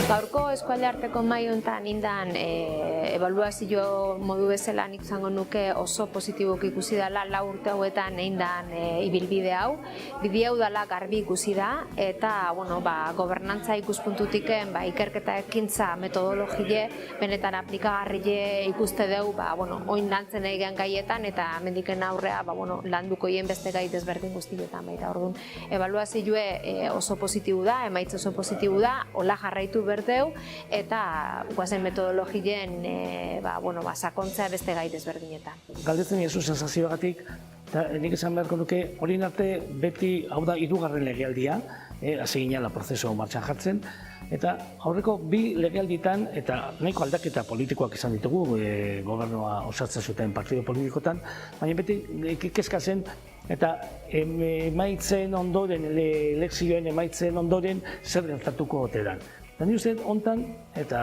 Gaurko eskualde arteko mahai honetan indan ebaluazio modu bezala nik izango nuke oso positiboki ikusi dela 4 urte hauetan indan ibilbide hau. Bide hau dela garbi ikusi da eta gobernantza ikuspuntutik ikerketa ekintza metodologie benetan aplikagarrie ikuste dugu oin lantzen egin gaietan eta mendiken aurrea landuko hien beste gai desberdin guztietan baita. Orduan, ebaluazioa oso positibo da, emaitz oso positibo da, hola jarraitu berdeu eta guazen metodologien sakontzea beste gai desberdinetan. Galdetzen diezu sensazioagatik, eta nik esan beharko nuke horien arte beti hau da 3. legealdia, hasi ginela prozesu martxan jartzen, eta aurreko 2 legealditan eta nahiko aldaketa politikoak izan ditugu gobernua osatzen zuten partido politikotan, baina beti kezka zen eta emaitzen ondoren, elekzioen emaitzen ondoren zer gertatuko ote dan. Eta nire uste hontan, eta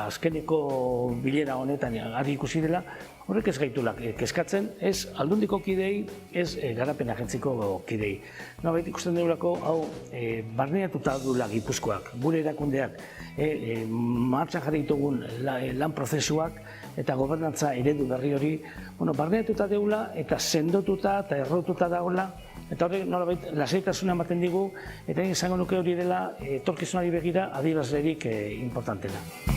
azkeneko bilera honetan ari ikusi dela, horrek ez gaitulak kezkatzen, ez aldundiko kidei, ez garapen agentziko kidei. Baita ikusten dugulako, hau, barneatuta dula Gipuzkoak, gure erakundeak, martxan jarri ditugun lan prozesuak eta gobernantza eredu berri hori, barneatuta deula eta sendotuta eta errotuta dagoela, eta horrek nolabait lasaitasuna ematen digu, eta izango nuke hori dela etorkizunari begira adierazlerik importantena.